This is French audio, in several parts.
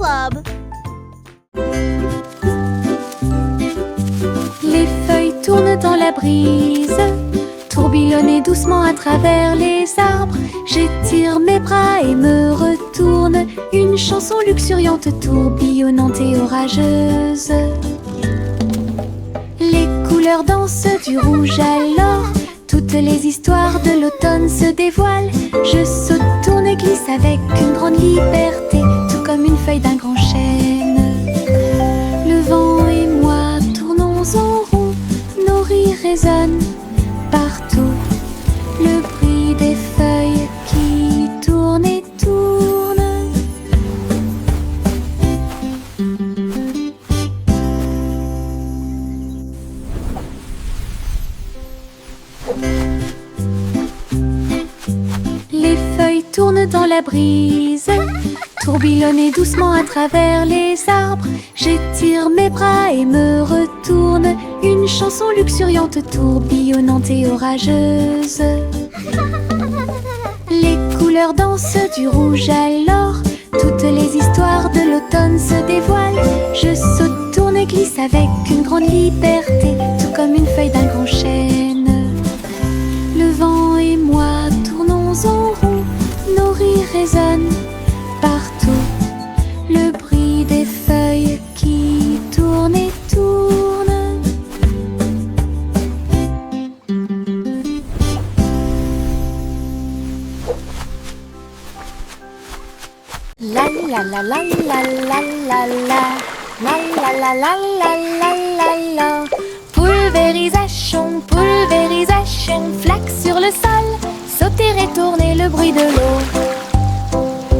Club. Les feuilles tournent dans la brise, tourbillonnent doucement à travers les arbres. J'étire mes bras et me retourne, une chanson luxuriante, tourbillonnante et orageuse. Les couleurs dansent du rouge à l'or, toutes les histoires de l'automne se dévoilent. Je saute, tourne et glisse avec une grande liberté, tout comme une feuille d'un grand chêne. Le vent et moi tournons en rond, nos rires résonnent partout. Le bruit des feuilles qui tournent et tournent. Les feuilles tournent dans la brise, tourbillonnent doucement à travers les arbres. J'étire mes bras et me retourne, une chanson luxuriante, tourbillonnante et orageuse. Les couleurs dansent du rouge à l'or, toutes les histoires de l'automne se dévoilent. Je saute, tourne et glisse avec une grande liberté, tout comme une feuille d'un grand chêne. Le vent et moi tournons en rond, nos rires résonnent partout. Le bruit des feuilles qui tournent et tournent. La la la la la la la la. La la la la la la la la. Pulvérisation, pulvérisation, flaque sur le sol, sauter et tourner, le bruit de l'eau.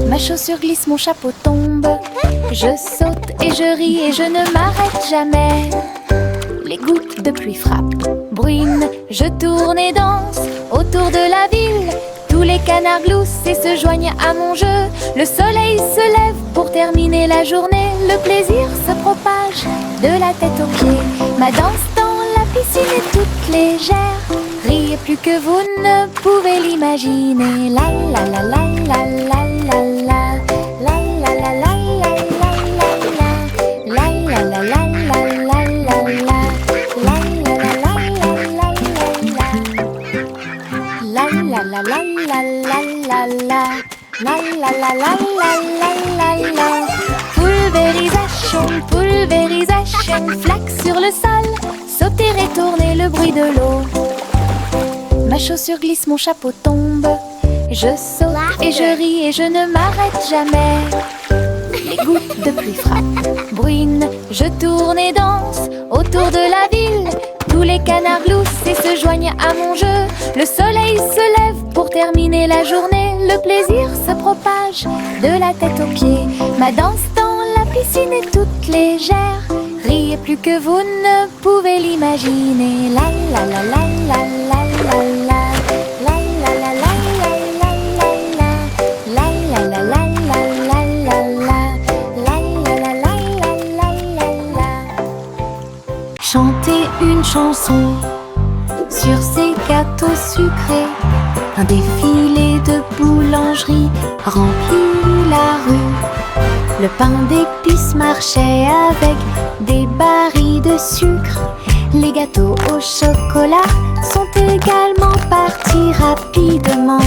Ma chaussure glisse, mon chapeau tombe. Je saute et je ris et je ne m'arrête jamais. Les gouttes de pluie frappent, bruinent, je tourne et danse autour de la ville. Tous les canards gloussent et se joignent à mon jeu. Le soleil se lève pour terminer la journée. Le plaisir se propage de la tête aux pieds. Ma danse dans la piscine est toute légère. Riez plus que vous ne pouvez l'imaginer. La la la la la la la la. La la la la la la la. La la la la la la la la. La la la la la la la. La la la la la la la. La la la la la la la. Pulvérisation, pulvérisation, flaque sur le sol, sauter et tourner, le bruit de l'eau. Ma chaussure glisse, mon chapeau tombe. Je saute et je ris et je ne m'arrête jamais. Les gouttes de pluie frappent, bruinent, je tourne et danse autour de la ville. Tous les canards gloussent et se joignent à mon jeu. Le soleil se lève pour terminer la journée. Le plaisir se propage de la tête aux pieds. Ma danse dans la piscine est toute légère. Riez plus que vous ne pouvez l'imaginer. La la la la la la la la. La la la la la la la la. La la la la la la la la. La la la la la la la. Chanter une chanson sur ces gâteaux sucrés. Un défilé de boulangerie remplit la rue. Le pain d'épices marchait avec des barils de sucre. Les gâteaux au chocolat sont également partis rapidement.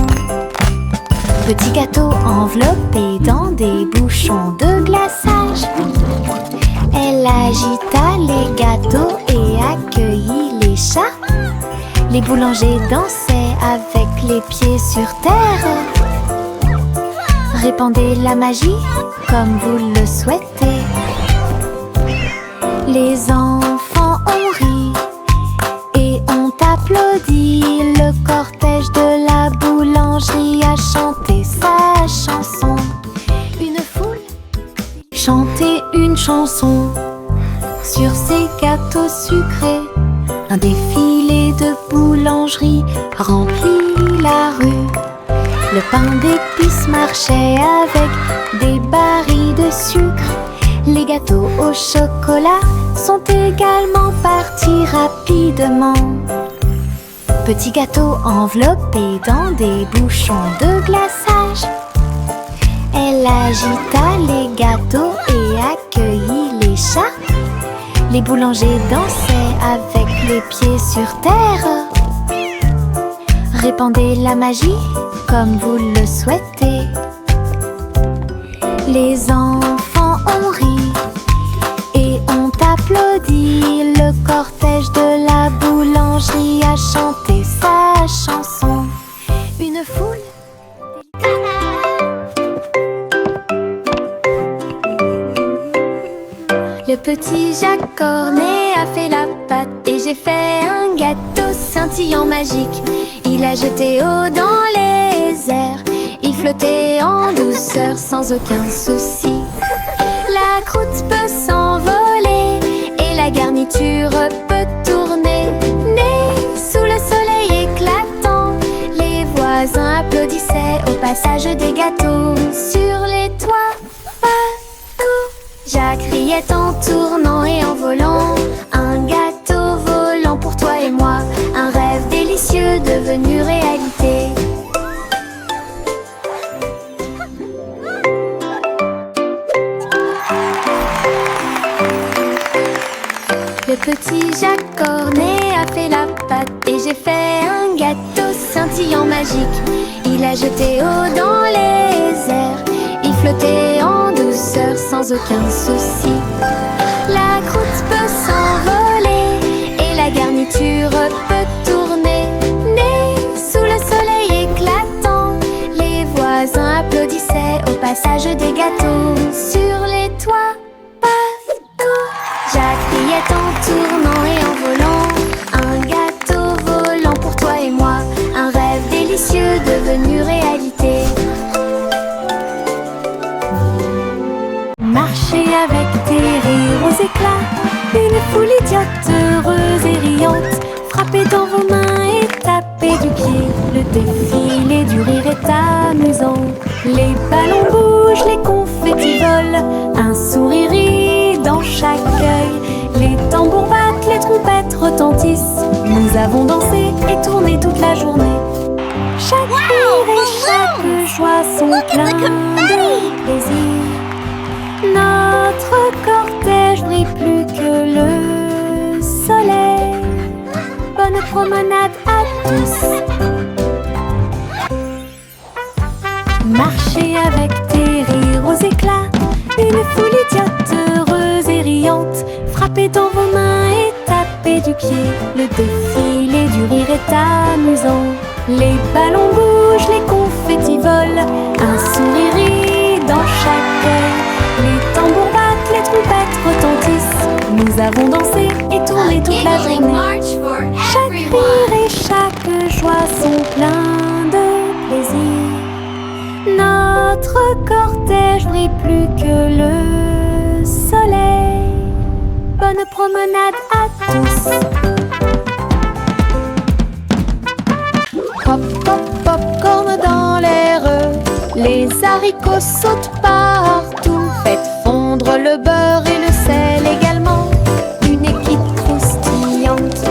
Petits gâteaux enveloppés dans des bouchons de glaçage. Elle agita les gâteaux et accueillit les chats. Les boulangers dansaient avec les pieds sur terre. Répandez la magie comme vous le souhaitez. Les enfants ont ri et ont applaudi. Le cortège de la boulangerie a chanté sa chanson. Une foule chantait une chanson sur ces gâteaux sucrés. Un défilé de boulangerie remplit la rue. Le pain d'épices marchait avec des barils de sucre. Les gâteaux au chocolat sont également partis rapidement. Petits gâteaux enveloppés dans des bouchons de glaçage. Elle agita les gâteaux accueilli les chats. Les boulangers dansaient avec les pieds sur terre. Répandez la magie comme vous le souhaitez. Les enfants ont ri et ont applaudi. Le cortège de la boulangerie a chanté sa chanson. Une foule. Le petit Jacques Cornet a fait la pâte et j'ai fait un gâteau scintillant magique. Il a jeté eau dans les airs, il flottait en douceur sans aucun souci. La croûte peut s'envoler et la garniture peut tourner. Né sous le soleil éclatant, les voisins applaudissaient au passage des gâteaux. Sur les toits, partout, Jacques riait en tournant et en volant. Un gâteau volant pour toi et moi, un rêve délicieux devenu réalité. Le petit Jacques Cornet a fait la pâte et j'ai fait un gâteau scintillant magique. Il a jeté eau dans les airs, il flottait en douceur sans aucun souci. La croûte peut s'envoler et la garniture peut tourner. Né sous le soleil éclatant, les voisins applaudissaient au passage des gâteaux. Sur les toits, partout, Jacques riait en tournant et en volant. Un gâteau volant pour toi et moi, un rêve délicieux devenu réalité. Marcher avec des rires aux éclats, une foule idiote, heureuse et riante. Frappez dans vos mains et tapez du pied, le défilé du rire est amusant. Les ballons bougent, les confettis volent, un sourire rit dans chaque œil. Les tambours battent, les trompettes retentissent. Nous avons dansé et tourné toute la journée. Chaque rire et chaque joie sont pleins de plaisir. Notre cortège brille plus que le soleil. Bonne promenade à tous. Marchez avec des rires aux éclats, une foule idiote, heureuse et riante. Frappez dans vos mains et tapez du pied, le défilé du rire est amusant. Les ballons bougent, les confettis volent, un sourire rit dans chaque œil. Les tambours battent, les trompettes retentissent. Nous avons dansé et tourné toute la journée. Chaque rire et chaque joie sont pleins de plaisir. Notre cortège brille plus que le soleil. Bonne promenade à tous. Pop, pop, popcorn dans l'air. Les haricots sautent partout. Faites fondre le beurre et le sel également. Une équipe croustillante,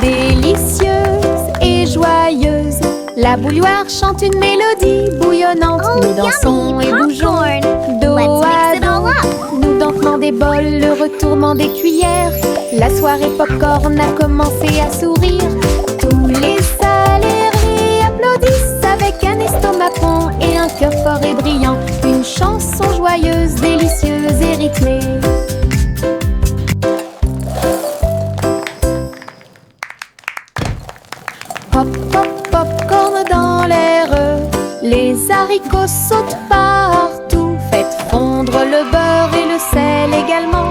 délicieuse et joyeuse. La bouilloire chante une mélodie bouillonnante. Nous dansons et bougeons dos à dos. Nous dansons des bols, le retournement des cuillères. La soirée popcorn a commencé à sourire. Tous les salariés applaudissent avec un estomac rond et un cœur fort et brillant. Une chanson joyeuse, délicieuse et rythmée. Pop, pop, popcorn dans l'air. Les haricots sautent partout. Faites fondre le beurre et le sel également.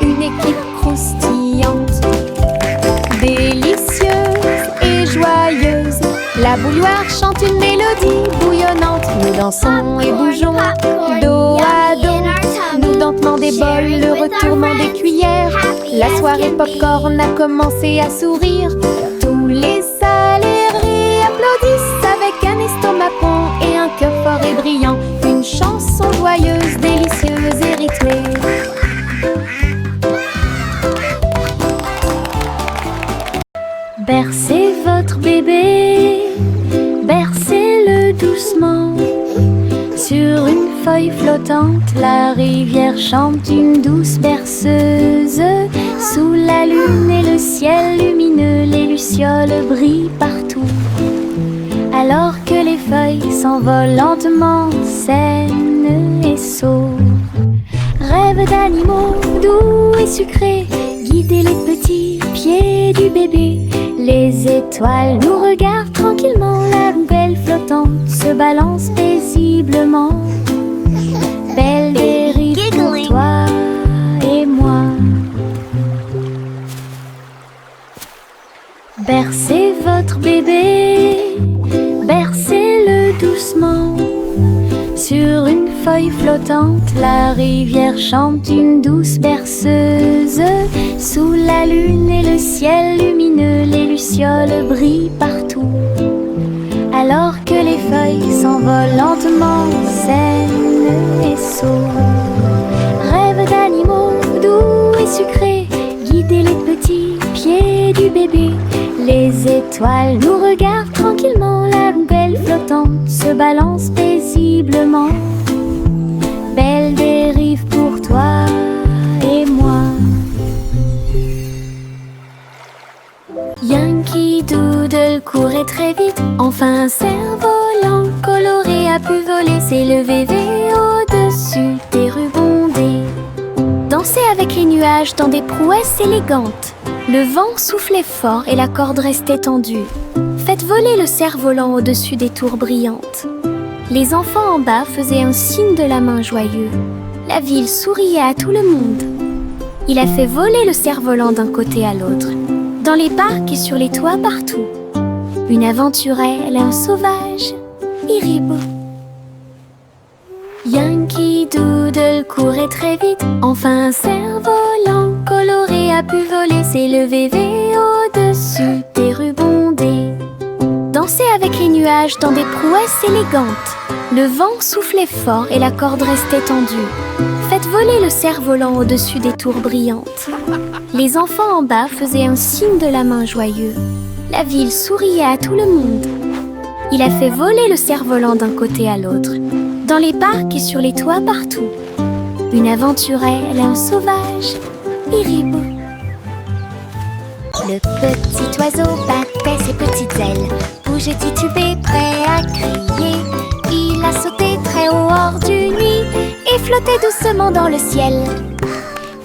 Une équipe croustillante, délicieuse et joyeuse. La bouilloire chante une mélodie bouillonnante. Nous dansons et bougeons dos à dos. Nous dansons des bols, le retournement des cuillères. La soirée popcorn a commencé à sourire. Tous les salariés applaudissent avec un estomac rond et un cœur fort et brillant. Une chanson joyeuse, délicieuse et rythmée. Bercez votre bébé, bercez-le doucement sur une feuille flottante, la rivière chante une douce berceuse. Sous la lune et le ciel lumineux, les lucioles brillent partout. Alors que les feuilles s'envolent lentement, saines et sauves. Rêve d'animaux doux et sucrés, guider les petits pieds du bébé. Les étoiles nous regardent tranquillement, la poubelle flottante se balance paisiblement. Belle dérive pour toi et moi. Bercez votre bébé, bercez-le doucement. Sur une feuille flottante, la rivière chante une douce berceuse. Sous la lune et le ciel lumineux, les lucioles brillent partout. Alors que les feuilles s'envolent lentement, saines et sauves. Rêve d'animaux doux et sucrés, guider les petits pieds du bébé. Les étoiles nous regardent tranquillement, la poubelle flottante se balance paisiblement. Belle dérive pour toi et moi. Yankee Doodle courait très vite, enfin un cerf-volant coloré a pu voler, s'élever au-dessus des rues bondées. Danser avec les nuages dans des prouesses élégantes. Le vent soufflait fort et la corde restait tendue. Faites voler le cerf-volant au-dessus des tours brillantes. Les enfants en bas faisaient un signe de la main joyeux. La ville souriait à tout le monde. Il a fait voler le cerf-volant d'un côté à l'autre, dans les parcs et sur les toits partout. Une aventurelle, un sauvage, Hiribo. Yankee Doodle courait très vite, enfin un cerf-volant coloré a pu voler, s'élever au-dessus des rues bondées. Danser avec les nuages dans des prouesses élégantes. Le vent soufflait fort et la corde restait tendue. Faites voler le cerf-volant au-dessus des tours brillantes. Les enfants en bas faisaient un signe de la main joyeux. La ville souriait à tout le monde. Il a fait voler le cerf-volant d'un côté à l'autre, dans les parcs et sur les toits partout. Une aventurelle, un sauvage, Hiribo. Le petit oiseau battait ses petites ailes, bougeait, titubait, prêt à crier. Il a sauté très haut hors du nid et flottait doucement dans le ciel.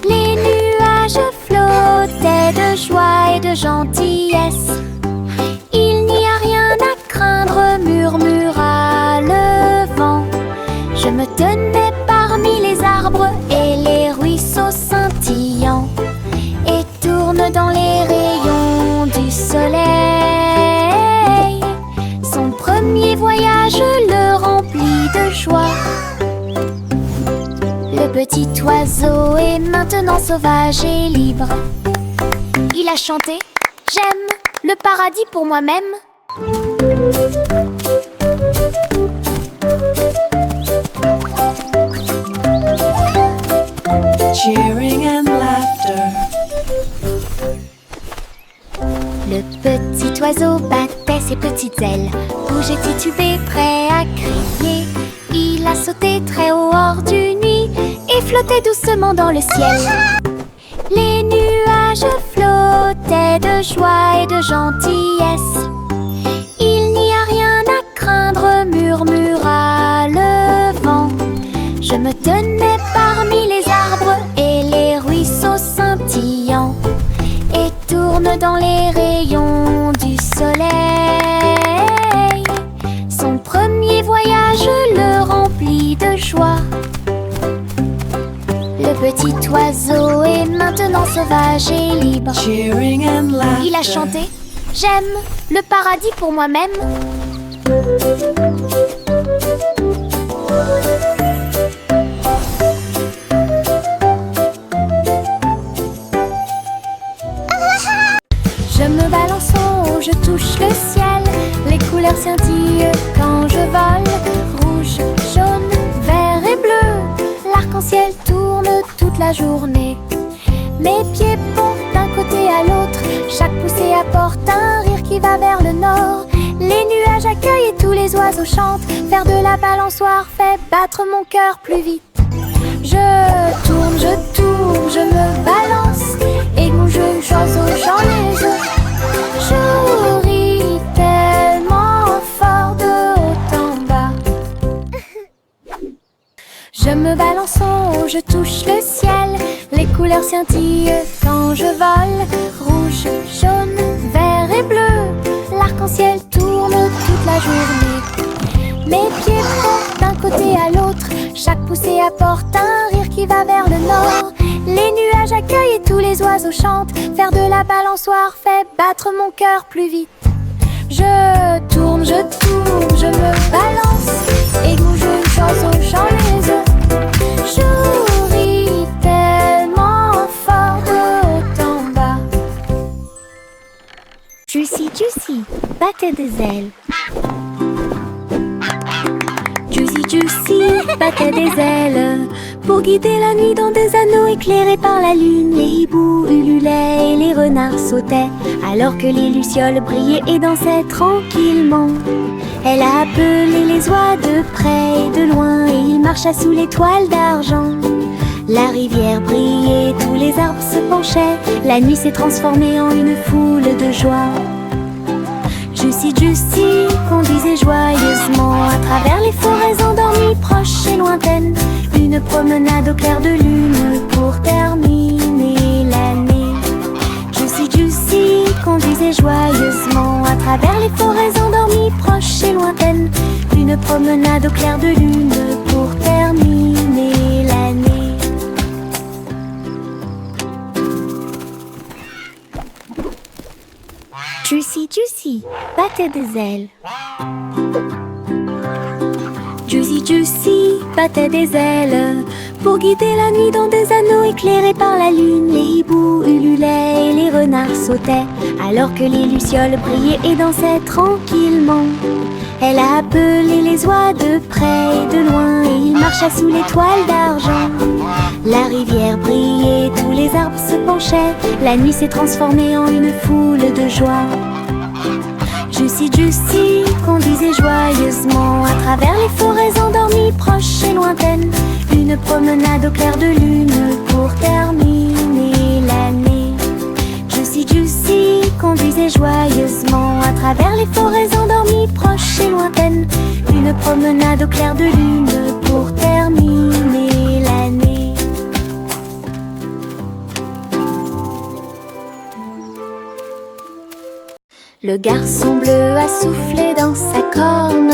Les nuages flottaient de joie et de gentillesse. Il n'y a rien à craindre, murmura le vent. Je me tenais parmi les arbres et les ruisseaux scintillants, et tourne dans les rayons du soleil. Son premier voyage le remplit de joie. Le petit oiseau est maintenant sauvage et libre. Il a chanté « J'aime le paradis pour moi-même ». Cheering and laughter. Le petit oiseau battait ses petites ailes, bougeait, titubait, prêt à crier. Il a sauté très haut hors du nid et flottait doucement dans le ciel. Les nuages flottaient de joie et de gentillesse. Il n'y a rien à craindre, murmura le vent. Je me tenais parmi les arbres et les ruisseaux scintillants, et tourne dans les rayons du soleil. Son premier voyage le remplit de joie. Le petit oiseau est maintenant sauvage et libre. Cheering and laughter. Il a chanté « J'aime le paradis pour moi-même ». Je me balance en haut, je touche le ciel. Les couleurs scintillent quand je vole. Rouge, jaune, vert et bleu. L'arc-en-ciel tourne toute la journée. Mes pieds pompent d'un côté à l'autre. Chaque poussée apporte un rire qui va vers le nord. Les nuages accueillent et tous les oiseaux chantent. Faire de la balançoire fait battre mon cœur plus vite. Je tourne, je me balance. Et mon jeu oiseau, j'en ai œufs. Je ris tellement fort de haut en bas. Je me balance en haut, je touche le ciel. Les couleurs scintillent quand je vole. Rouge, jaune, vert et bleu. L'arc-en-ciel tourne toute la journée. Mes pieds frottent d'un côté à l'autre. Chaque poussée apporte un rire qui va vers le nord. Les nuages accueillent et tous les oiseaux chantent. Faire de la balançoire fait battre mon cœur plus vite. Je tourne, je me balance. Et mon jeu oiseau, j'en ai œufs. Je ris tellement fort de haut en bas. Juicy, Juicy, battait des ailes. Juicy, Juicy, battait des ailes. Pour guider la nuit dans des anneaux éclairés par la lune. Les hiboux ululaient et les renards sautaient, alors que les lucioles brillaient et dansaient tranquillement. Elle a appelé les oies de près et de loin, et il marcha sous l'étoile d'argent. La rivière brillait, tous les arbres se penchaient. La nuit s'est transformée en une foule de joie. Juicy, Juicy conduisait joyeusement à travers les forêts endormies, proches et lointaines. Une promenade au clair de lune pour terminer l'année. Juicy, Juicy conduisait joyeusement à travers les forêts endormies, proches et lointaines. Une promenade au clair de lune pour terminer l'année. Juicy, Juicy battait des ailes. Juicy, Juicy battait des ailes pour guider la nuit dans des anneaux éclairés par la lune. Les hiboux ululaient et les renards sautaient, alors que les lucioles brillaient et dansaient tranquillement. Elle a appelé les oies de près et de loin, et il marcha sous l'étoile d'argent. La rivière brillait, tous les arbres se penchaient. La nuit s'est transformée en une foule de joie. Juicy, Juicy conduisait joyeusement à travers les forêts endormies, proches et lointaines. Une promenade au clair de lune pour terminer l'année. Juicy, Juicy conduisait joyeusement à travers les forêts endormies, proches et lointaines. Une promenade au clair de lune pour terminer l'année. Le garçon bleu a soufflé dans sa corne,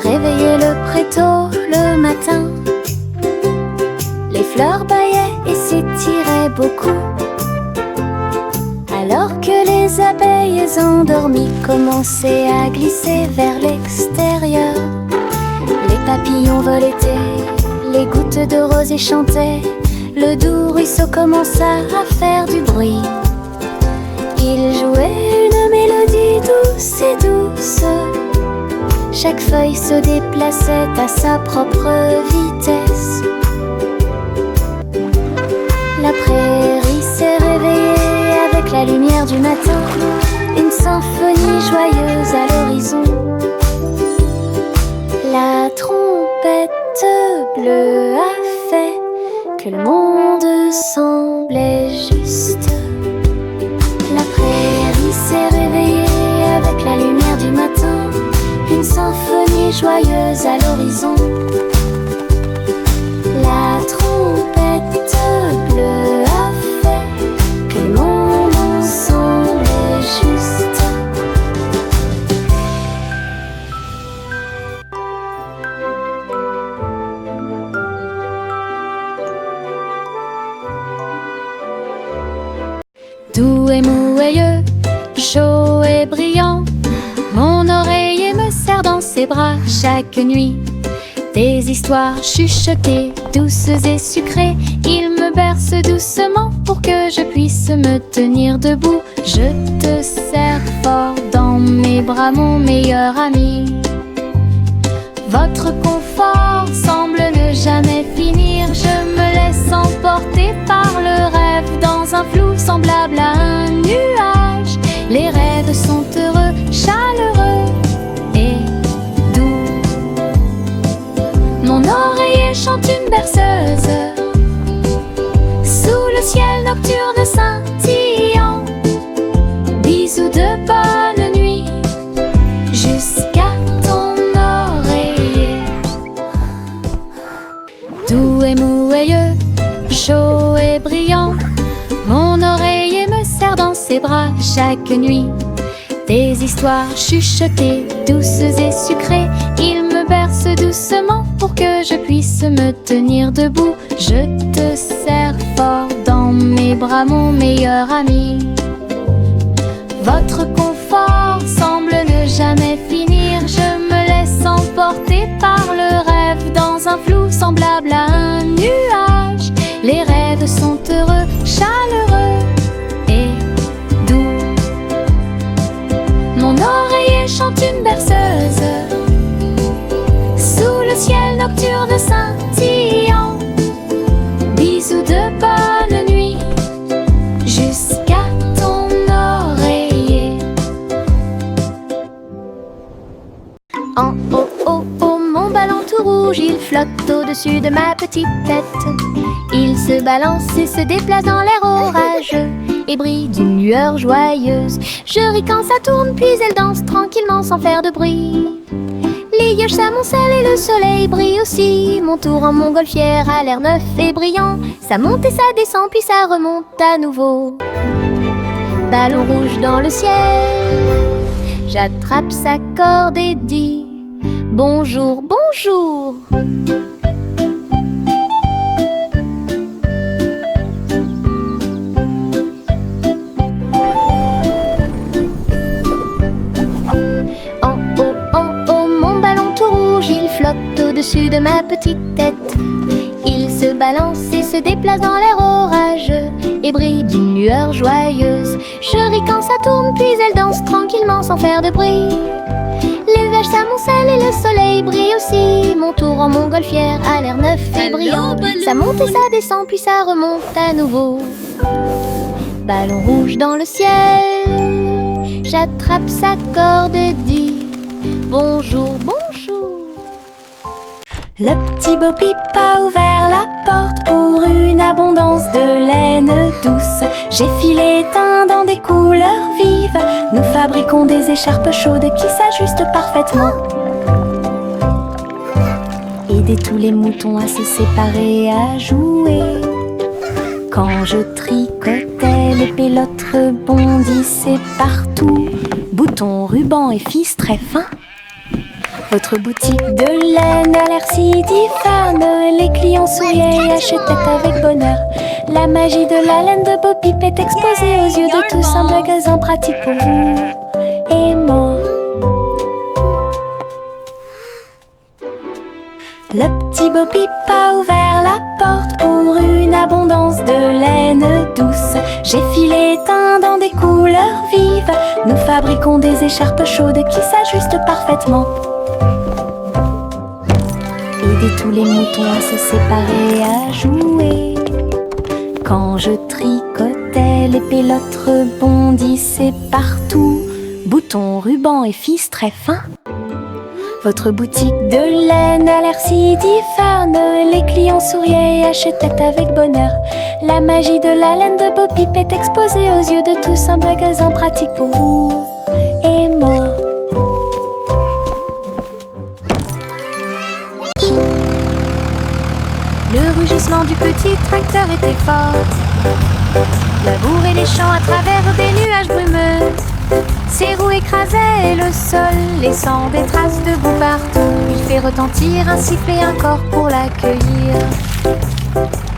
réveillé le prétôt le matin. Les fleurs bâillaient et s'étiraient beaucoup, alors que les abeilles endormies commençaient à glisser vers l'extérieur. Les papillons voletaient, les gouttes de rosée chantaient. Le doux ruisseau commença à faire du bruit. Il jouait une mélodie douce et douce. Chaque feuille se déplaçait à sa propre vitesse. La prairie s'est réveillée avec la lumière du matin. Une symphonie joyeuse à l'horizon. La trompette bleue a fait que le monde semblait juste. La prairie s'est réveillée avec la lumière du matin. Une symphonie joyeuse à l'horizon. La trompette bleue a fait que le monde semblait juste. Doux et moelleux, chaud et brillant, mon oreiller me serre dans ses bras chaque nuit. Des histoires chuchotées, douces et sucrées, il me berce doucement pour que je puisse me tenir debout. Je te serre fort dans mes bras, mon meilleur ami. Votre confort semble ne jamais finir. Je me laisse emporter par le rêve dans un flou semblable à un nuage. Les rêves sont heureux, chaleureux et doux. Mon oreiller chante une berceuse sous le ciel nocturne scintillant. Bisous de bonne nuit jusqu'à ton oreiller. Doux et moelleux, chaud et brillant, mon oreiller me serre dans ses bras chaque nuit. Des histoires chuchotées, douces et sucrées, il me berce doucement pour que je puisse me tenir debout. Je te serre fort dans mes bras, mon meilleur ami. Votre confort semble ne jamais finir. Je me laisse emporter par le rêve dans un flou semblable à un nuage. Les rêves sont heureux, chaleureux et doux. Mon oreiller chante une berceuse sous le ciel nocturne scintillant. Bisous de bonne nuit jusqu'à ton oreiller. En haut, oh, oh, mon ballon tout rouge, il flotte au-dessus de ma petite tête. Il se balance et se déplace dans l'air orageux et brille d'une lueur joyeuse. Je ris quand ça tourne, puis elle danse tranquillement sans faire de bruit. Les nuages s'amoncellent et le soleil brille aussi. Mon tour en montgolfière a l'air neuf et brillant. Ça monte et ça descend, puis ça remonte à nouveau. Ballon rouge dans le ciel, j'attrape sa corde et dis bonjour, bonjour. Au-dessus de ma petite tête, il se balance et se déplace dans l'air orageux et brille d'une lueur joyeuse. Je ris quand ça tourne, puis elle danse tranquillement sans faire de bruit. Les nuages s'amoncellent et le soleil brille aussi. Mon tour en montgolfière a l'air neuf et brillant. Ça monte et ça descend, puis ça remonte à nouveau. Ballon rouge dans le ciel, j'attrape sa corde et dis bonjour, bonjour. Le petit Bo Peep a ouvert la porte pour une abondance de laine douce. J'ai filé teint dans des couleurs vives. Nous fabriquons des écharpes chaudes qui s'ajustent parfaitement. Aider tous les moutons à se séparer et à jouer. Quand je tricotais, les pélotes rebondissaient partout. Boutons, rubans et fils très fins. Votre boutique de laine a l'air si difforme. Les clients souriaient et achetaient avec bonheur. La magie de la laine de Bo Peep est exposée aux yeux de tous. Un magasin pratique pour vous et moi. Le petit Bo Peep a ouvert la porte pour une abondance de laine douce. J'ai filé teint dans des couleurs vives. Nous fabriquons des écharpes chaudes qui s'ajustent parfaitement. Aider tous les moutons à se séparer et à jouer. Quand je tricotais, les pélotes rebondissaient partout. Boutons, rubans et fils très fins. Votre boutique de laine a l'air si difforme. Les clients souriaient et achetaient avec bonheur. La magie de la laine de Bo Peep est exposée aux yeux de tous. Un magasin pratique pour vous et moi. Le rugissement du petit tracteur était fort. Labourer les champs à travers des nuages brumeux. Ses roues écrasaient le sol, laissant des traces de boue partout. Il fait retentir un sifflet et un corps pour l'accueillir.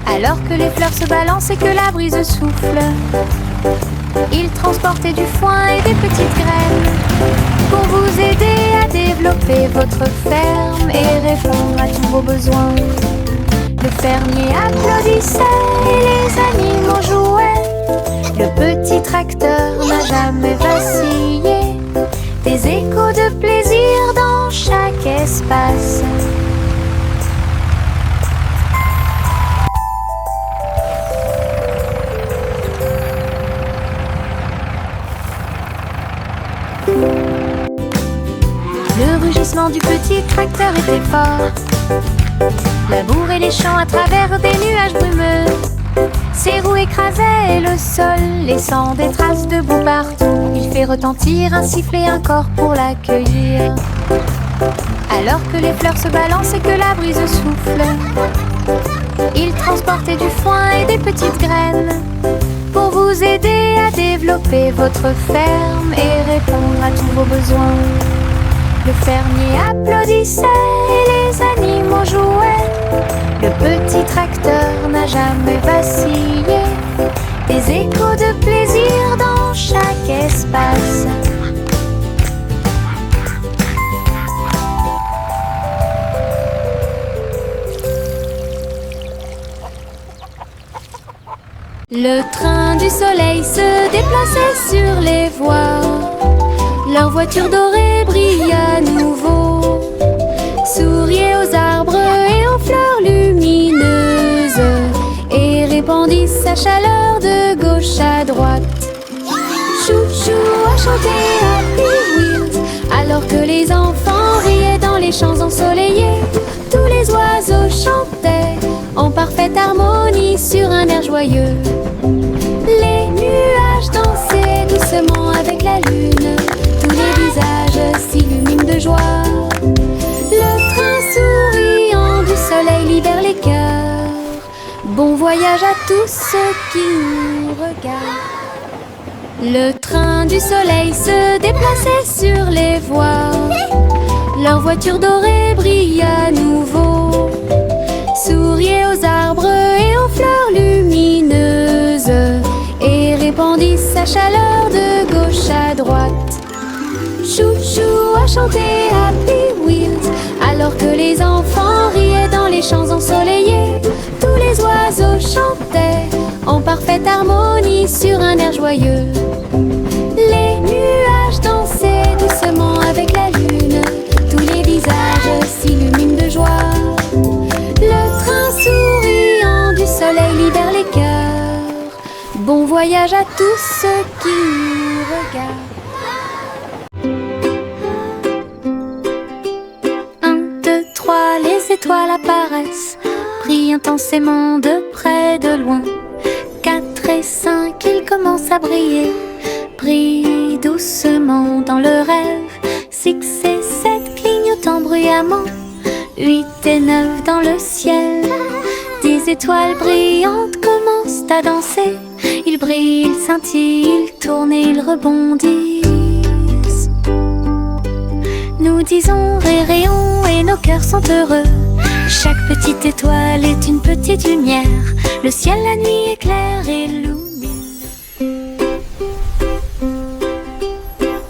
Alors que les fleurs se balancent et que la brise souffle, il transportait du foin et des petites graines pour vous aider à développer votre ferme et répondre à tous vos besoins. Le fermier applaudissait et les animaux jouaient. Le petit tracteur n'a jamais vacillé. Des échos de plaisir dans chaque espace. roulement du petit tracteur était fort. Labourer les champs à travers des nuages brumeux. Ses roues écrasaient le sol, laissant des traces de boue partout. Il fait retentir un sifflet, un corps pour l'accueillir. Alors que les fleurs se balancent et que la brise souffle, il transportait du foin et des petites graines pour vous aider à développer votre ferme et répondre à tous vos besoins. Le fermier applaudissait et les animaux jouaient. Le petit tracteur n'a jamais vacillé. Des échos de plaisir dans chaque espace. Le train du soleil se déplaçait sur les voies. Leur voiture dorée brille à nouveau, souriait aux arbres et aux fleurs lumineuses et répandit sa chaleur de gauche à droite. Chou-chou a chanté Happy Wheels alors que les enfants riaient dans les champs ensoleillés. Tous les oiseaux chantaient en parfaite harmonie sur un air joyeux. Les nuages dansaient doucement avec la lune. Tous les visages s'illuminent de joie. Le train souriant du soleil libère les cœurs. Bon voyage à tous ceux qui nous regardent. Le train du soleil se déplaçait sur les voies. Leur voiture dorée brille à nouveau, souriait aux arbres et aux fleurs lumineuses et répandit sa chaleur de gauche à droite. Chou-chou a chanté Happy Wheels alors que les enfants riaient dans les champs ensoleillés. Tous les oiseaux chantaient en parfaite harmonie sur un air joyeux. Les nuages dansaient doucement avec la lune. Tous les visages s'illuminent de joie. Le train souriant du soleil libère les cœurs. Bon voyage à tous ceux qui nous regardent. 1, 2, 3, les étoiles apparaissent, brillent intensément de près, de loin. 4 et 5, ils commencent à briller, brillent doucement dans le rêve. 6 et 7, clignotant bruyamment. 8 et 9 dans le ciel. 10 étoiles brillantes commencent à danser. Ils brillent, ils scintillent, ils tournent et ils rebondissent. Nous disons rayons et nos cœurs sont heureux. Chaque petite étoile est une petite lumière. Le ciel la nuit éclaire et illumine.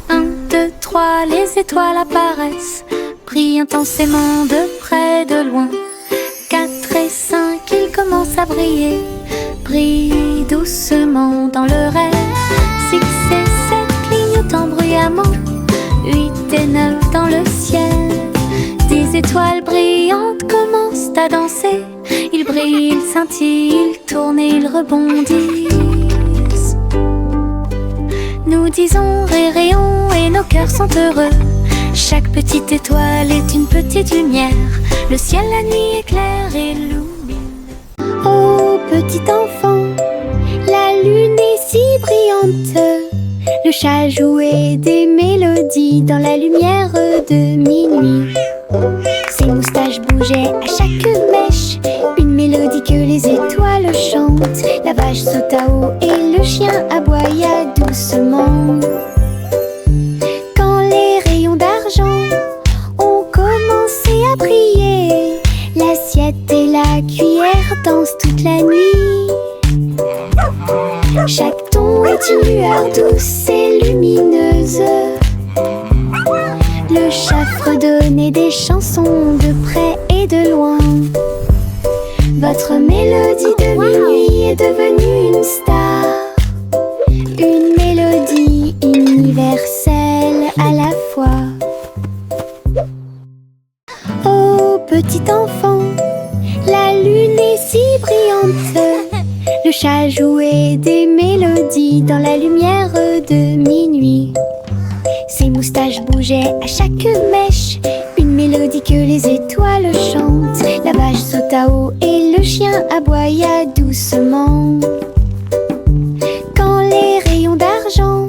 1, 2, 3, les étoiles apparaissent, brillent intensément de près, de loin. 4 et 5, ils commencent à briller, brillent doucement dans le rêve. 6 et 7, clignotant bruyamment. 8 et 9 dans le ciel. 10 étoiles brillantes commencent à danser. Ils brillent, ils scintillent, ils tournent et ils rebondissent. Nous disons rayons et nos cœurs sont heureux. Chaque petite étoile est une petite lumière. Le ciel la nuit éclaire et illumine. Oh petit enfant, la lune est si brillante. Le chat jouait des mélodies dans la lumière de minuit. Ses moustaches bougeaient à chaque mèche, une mélodie que les étoiles chantent. La vache sauta haut et le chien aboya doucement. Quand les rayons d'argent ont commencé à briller, l'assiette et la cuillère dansent toute la nuit. Chaque ton est une lueur douce et lumineuse. Le chat fredonnait des chansons de près et de loin. Votre mélodie de minuit est devenue une star, une mélodie universelle à la fois. Oh petit enfant, la lune est si brillante. Le chat jouait des mélodies dans la lumière de minuit. Ses moustaches bougeaient à chaque mèche, une mélodie que les étoiles chantent. La vache sauta haut et le chien aboya doucement. Quand les rayons d'argent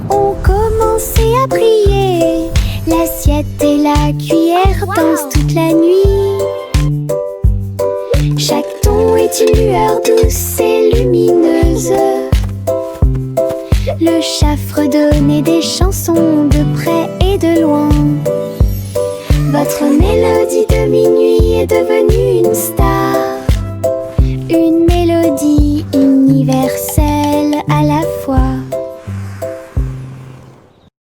ont commencé à briller, l'assiette et la cuillère dansent toute la nuit. Chaque ton est une lueur douce et lumineuse. Le chat fredonnait des chansons de près et de loin. Votre mélodie de minuit est devenue une star.